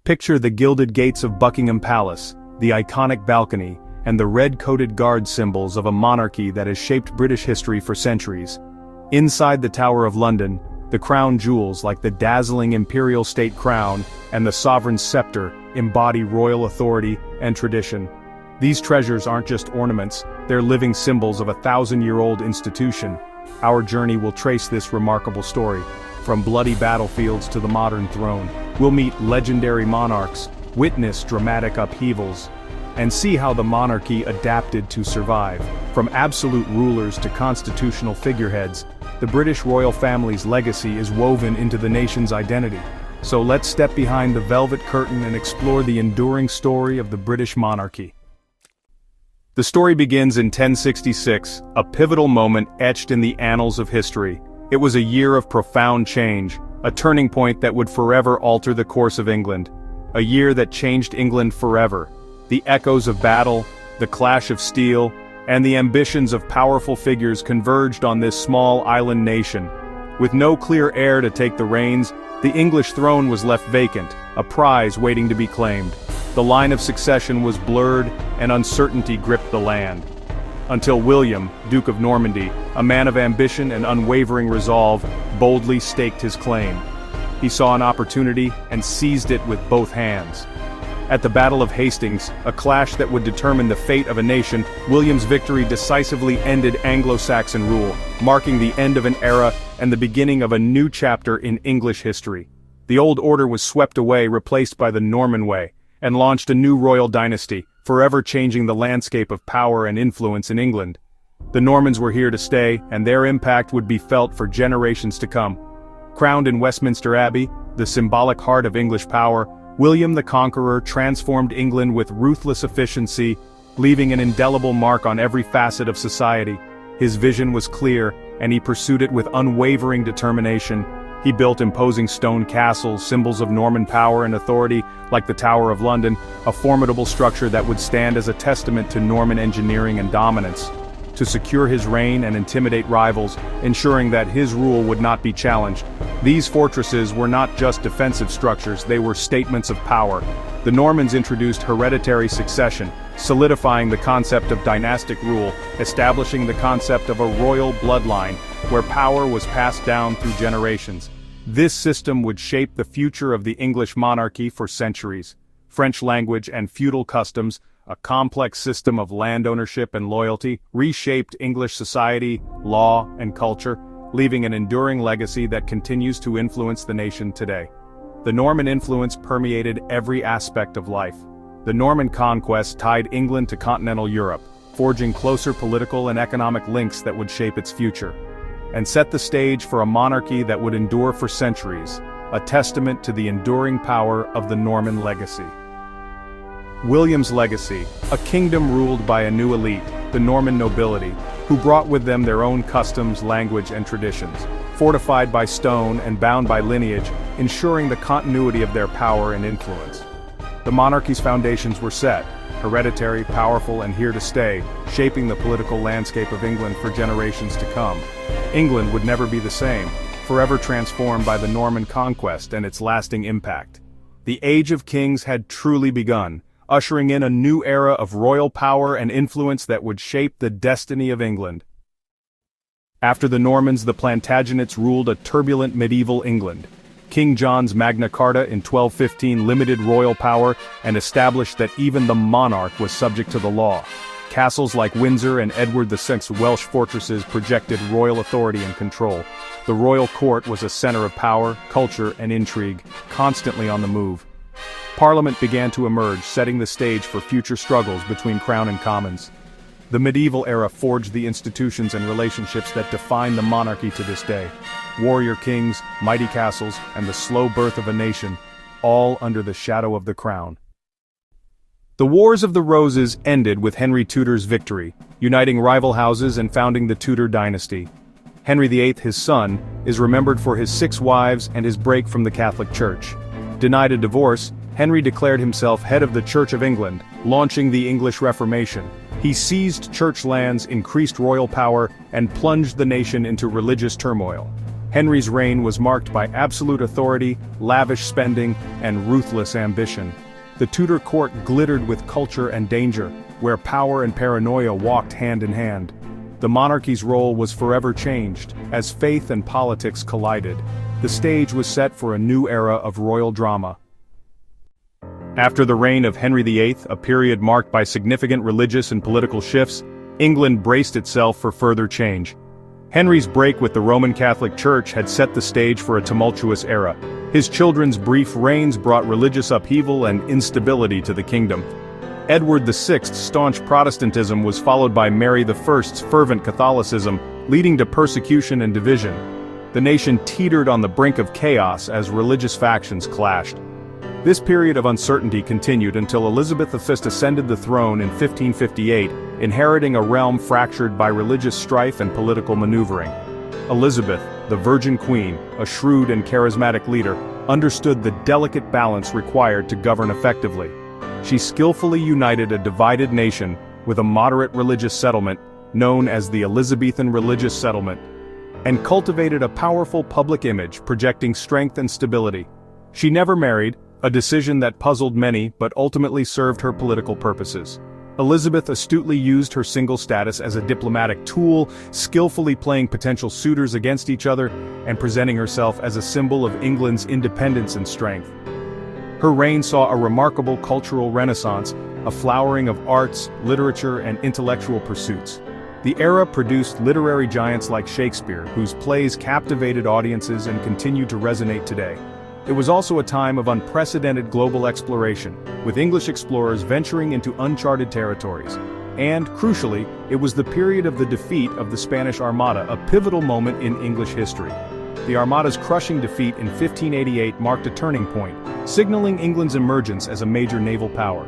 Picture the gilded gates of Buckingham Palace, the iconic balcony, and the red-coated guard symbols of a monarchy that has shaped British history for centuries. Inside the Tower of London, the crown jewels like the dazzling imperial state crown and the sovereign's scepter embody royal authority and tradition. These treasures aren't just ornaments, they're living symbols of a thousand-year-old institution. Our journey will trace this remarkable story, from bloody battlefields to the modern throne. We'll meet legendary monarchs, witness dramatic upheavals, and see how the monarchy adapted to survive. From absolute rulers to constitutional figureheads, the British royal family's legacy is woven into the nation's identity. So let's step behind the velvet curtain and explore the enduring story of the British monarchy. The story begins in 1066, a pivotal moment etched in the annals of history. It was a year of profound change, a turning point that would forever alter the course of England. A year that changed England forever. The echoes of battle, the clash of steel, and the ambitions of powerful figures converged on this small island nation. With no clear heir to take the reins, the English throne was left vacant, a prize waiting to be claimed. The line of succession was blurred, and uncertainty gripped the land. Until William, Duke of Normandy, a man of ambition and unwavering resolve, boldly staked his claim. He saw an opportunity and seized it with both hands. At the Battle of Hastings, a clash that would determine the fate of a nation, William's victory decisively ended Anglo-Saxon rule, marking the end of an era and the beginning of a new chapter in English history. The old order was swept away, replaced by the Norman way, and launched a new royal dynasty, forever changing the landscape of power and influence in England. The Normans were here to stay, and their impact would be felt for generations to come. Crowned in Westminster Abbey, the symbolic heart of English power, William the Conqueror transformed England with ruthless efficiency, leaving an indelible mark on every facet of society. His vision was clear, and he pursued it with unwavering determination. He built imposing stone castles, symbols of Norman power and authority, like the Tower of London, a formidable structure that would stand as a testament to Norman engineering and dominance. To secure his reign and intimidate rivals, ensuring that his rule would not be challenged. These fortresses were not just defensive structures, they were statements of power. The Normans introduced hereditary succession, solidifying the concept of dynastic rule, establishing the concept of a royal bloodline, where power was passed down through generations. This system would shape the future of the English monarchy for centuries. French language and feudal customs, a complex system of land ownership and loyalty, reshaped English society, law, and culture, leaving an enduring legacy that continues to influence the nation today. The Norman influence permeated every aspect of life. The Norman Conquest tied England to continental Europe, forging closer political and economic links that would shape its future, and set the stage for a monarchy that would endure for centuries, a testament to the enduring power of the Norman legacy. William's legacy, a kingdom ruled by a new elite, the Norman nobility, who brought with them their own customs, language, and traditions, fortified by stone and bound by lineage, ensuring the continuity of their power and influence. The monarchy's foundations were set, hereditary, powerful, and here to stay, shaping the political landscape of England for generations to come. England would never be the same, forever transformed by the Norman Conquest and its lasting impact. The Age of Kings had truly begun, ushering in a new era of royal power and influence that would shape the destiny of England. After the Normans, the Plantagenets ruled a turbulent medieval England. King John's Magna Carta in 1215 limited royal power and established that even the monarch was subject to the law. Castles like Windsor and Edward VI's Welsh fortresses projected royal authority and control. The royal court was a center of power, culture, and intrigue, constantly on the move. Parliament began to emerge, setting the stage for future struggles between Crown and Commons. The medieval era forged the institutions and relationships that define the monarchy to this day. Warrior kings, mighty castles, and the slow birth of a nation, all under the shadow of the crown. The Wars of the Roses ended with Henry Tudor's victory, uniting rival houses and founding the Tudor dynasty. Henry VIII, his son, is remembered for his 6 wives and his break from the Catholic Church. Denied a divorce, Henry declared himself head of the Church of England, launching the English Reformation. He seized church lands, increased royal power, and plunged the nation into religious turmoil. Henry's reign was marked by absolute authority, lavish spending, and ruthless ambition. The Tudor court glittered with culture and danger, where power and paranoia walked hand in hand. The monarchy's role was forever changed, as faith and politics collided. The stage was set for a new era of royal drama. After the reign of Henry VIII, a period marked by significant religious and political shifts, England braced itself for further change. Henry's break with the Roman Catholic Church had set the stage for a tumultuous era. His children's brief reigns brought religious upheaval and instability to the kingdom. Edward VI's staunch Protestantism was followed by Mary I's fervent Catholicism, leading to persecution and division. The nation teetered on the brink of chaos as religious factions clashed. This period of uncertainty continued until Elizabeth I ascended the throne in 1558, inheriting a realm fractured by religious strife and political maneuvering. Elizabeth, the Virgin Queen, a shrewd and charismatic leader, understood the delicate balance required to govern effectively. She skillfully united a divided nation with a moderate religious settlement, known as the Elizabethan religious settlement, and cultivated a powerful public image projecting strength and stability. She never married, a decision that puzzled many but ultimately served her political purposes. Elizabeth astutely used her single status as a diplomatic tool, skillfully playing potential suitors against each other, and presenting herself as a symbol of England's independence and strength. Her reign saw a remarkable cultural renaissance, a flowering of arts, literature, and intellectual pursuits. The era produced literary giants like Shakespeare, whose plays captivated audiences and continue to resonate today. It was also a time of unprecedented global exploration, with English explorers venturing into uncharted territories. And, crucially, it was the period of the defeat of the Spanish Armada, a pivotal moment in English history. The Armada's crushing defeat in 1588 marked a turning point, signaling England's emergence as a major naval power.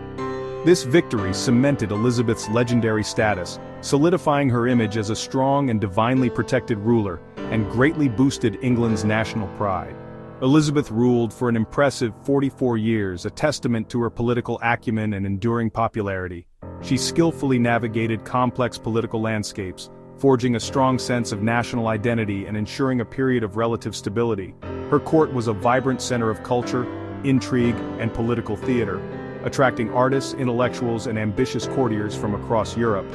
This victory cemented Elizabeth's legendary status, solidifying her image as a strong and divinely protected ruler, and greatly boosted England's national pride. Elizabeth ruled for an impressive 44 years, a testament to her political acumen and enduring popularity. She skillfully navigated complex political landscapes, forging a strong sense of national identity and ensuring a period of relative stability. Her court was a vibrant center of culture, intrigue, and political theater, attracting artists, intellectuals, and ambitious courtiers from across Europe.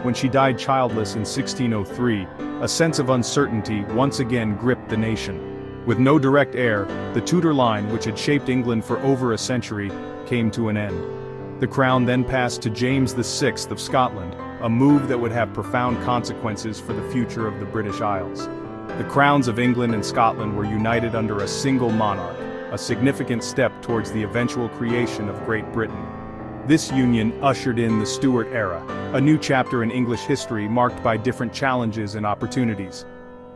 When she died childless in 1603, a sense of uncertainty once again gripped the nation. With no direct heir, the Tudor line, which had shaped England for over a century, came to an end. The crown then passed to James VI of Scotland, a move that would have profound consequences for the future of the British Isles. The crowns of England and Scotland were united under a single monarch, a significant step towards the eventual creation of Great Britain. This union ushered in the Stuart era, a new chapter in English history marked by different challenges and opportunities.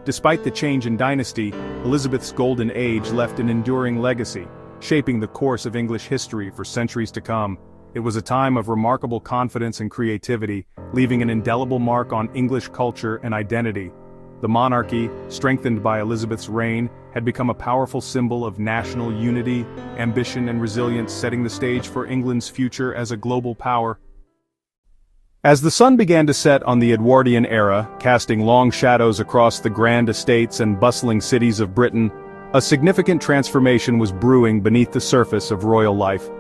Despite the change in dynasty, Elizabeth's golden age left an enduring legacy, shaping the course of English history for centuries to come. It was a time of remarkable confidence and creativity, leaving an indelible mark on English culture and identity. The monarchy, strengthened by Elizabeth's reign, had become a powerful symbol of national unity, ambition, and resilience, setting the stage for England's future as a global power. As the sun began to set on the Edwardian era, casting long shadows across the grand estates and bustling cities of Britain, a significant transformation was brewing beneath the surface of royal life.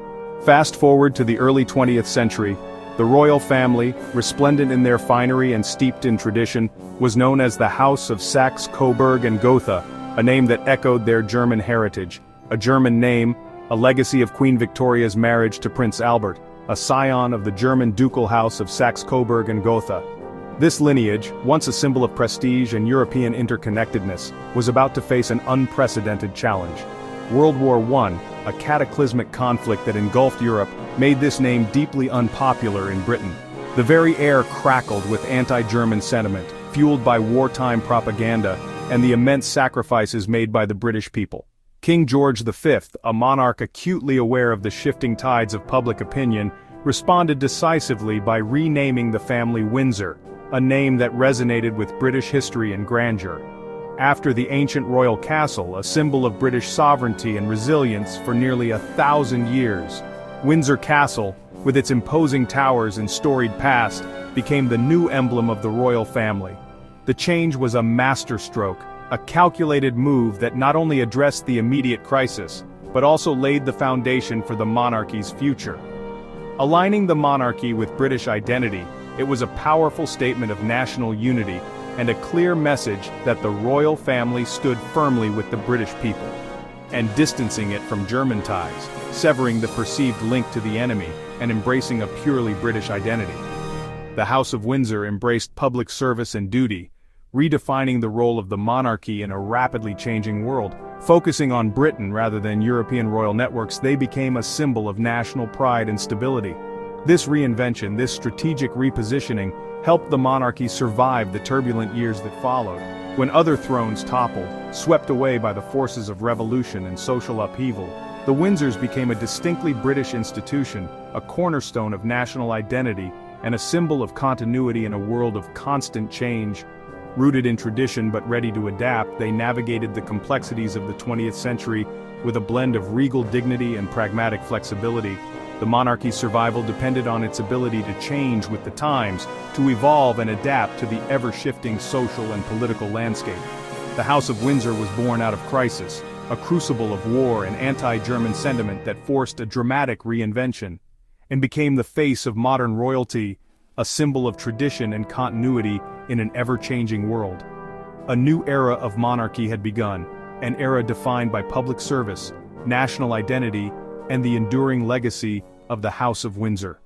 Fast forward to the early 20th century, the royal family, resplendent in their finery and steeped in tradition, was known as the House of Saxe-Coburg and Gotha, a name that echoed their German heritage. A German name, a legacy of Queen Victoria's marriage to Prince Albert, a scion of the German ducal house of Saxe-Coburg and Gotha. This lineage, once a symbol of prestige and European interconnectedness, was about to face an unprecedented challenge. World War I, a cataclysmic conflict that engulfed Europe, made this name deeply unpopular in Britain. The very air crackled with anti-German sentiment, fueled by wartime propaganda and the immense sacrifices made by the British people. King George V, a monarch acutely aware of the shifting tides of public opinion, responded decisively by renaming the family Windsor, a name that resonated with British history and grandeur. After the ancient royal castle, a symbol of British sovereignty and resilience for nearly 1,000 years, Windsor Castle, with its imposing towers and storied past, became the new emblem of the royal family. The change was a masterstroke, a calculated move that not only addressed the immediate crisis, but also laid the foundation for the monarchy's future. Aligning the monarchy with British identity, it was a powerful statement of national unity and a clear message that the royal family stood firmly with the British people, and distancing it from German ties, severing the perceived link to the enemy, and embracing a purely British identity. The House of Windsor embraced public service and duty, redefining the role of the monarchy in a rapidly changing world. Focusing on Britain rather than European royal networks, they became a symbol of national pride and stability. This reinvention, this strategic repositioning, helped the monarchy survive the turbulent years that followed, when other thrones toppled, swept away by the forces of revolution and social upheaval. The Windsors became a distinctly British institution, a cornerstone of national identity, and a symbol of continuity in a world of constant change. Rooted in tradition but ready to adapt, they navigated the complexities of the 20th century with a blend of regal dignity and pragmatic flexibility. The monarchy's survival depended on its ability to change with the times, to evolve and adapt to the ever-shifting social and political landscape. The House of Windsor was born out of crisis, a crucible of war and anti-German sentiment that forced a dramatic reinvention, and became the face of modern royalty, a symbol of tradition and continuity in an ever-changing world. A new era of monarchy had begun, an era defined by public service, national identity, and the enduring legacy of the House of Windsor.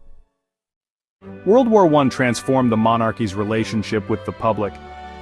World War I transformed the monarchy's relationship with the public.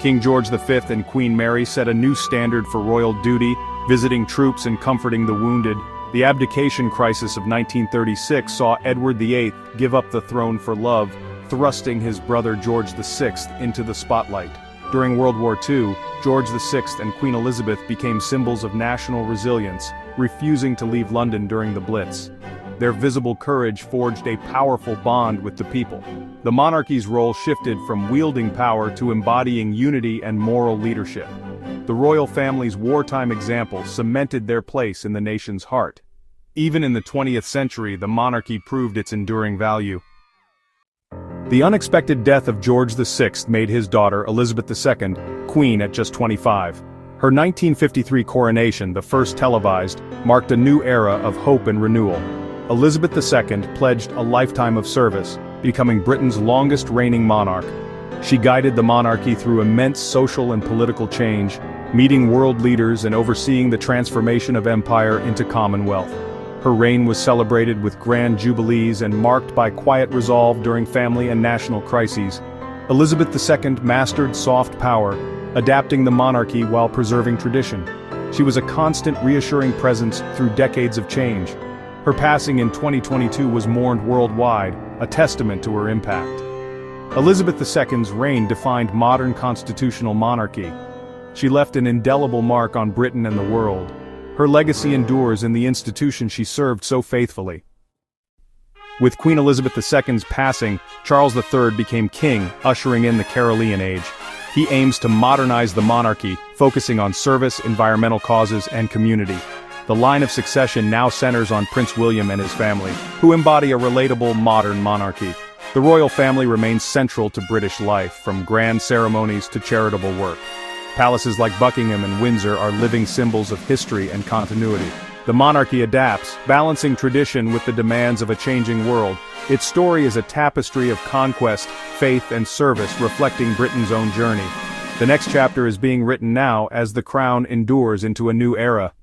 King George V and Queen Mary set a new standard for royal duty, visiting troops and comforting the wounded. The abdication crisis of 1936 saw Edward VIII give up the throne for love, thrusting his brother George VI into the spotlight. During World War II, George VI and Queen Elizabeth became symbols of national resilience, refusing to leave London during the Blitz. Their visible courage forged a powerful bond with the people. The monarchy's role shifted from wielding power to embodying unity and moral leadership. The royal family's wartime example cemented their place in the nation's heart. Even in the 20th century, the monarchy proved its enduring value. The unexpected death of George VI made his daughter, Elizabeth II, queen at just 25. Her 1953 coronation, the first televised, marked a new era of hope and renewal. Elizabeth II pledged a lifetime of service, becoming Britain's longest reigning monarch. She guided the monarchy through immense social and political change, meeting world leaders and overseeing the transformation of empire into commonwealth. Her reign was celebrated with grand jubilees and marked by quiet resolve during family and national crises. Elizabeth II mastered soft power, adapting the monarchy while preserving tradition. She was a constant reassuring presence through decades of change. Her passing in 2022 was mourned worldwide, a testament to her impact. Elizabeth II's reign defined modern constitutional monarchy. She left an indelible mark on Britain and the world. Her legacy endures in the institution she served so faithfully. With Queen Elizabeth II's passing, Charles III became king, ushering in the Carolean age. He aims to modernize the monarchy, focusing on service, environmental causes, and community. The line of succession now centers on Prince William and his family, who embody a relatable, modern monarchy. The royal family remains central to British life, from grand ceremonies to charitable work. Palaces like Buckingham and Windsor are living symbols of history and continuity. The monarchy adapts, balancing tradition with the demands of a changing world. Its story is a tapestry of conquest, faith, and service reflecting Britain's own journey. The next chapter is being written now as the crown endures into a new era.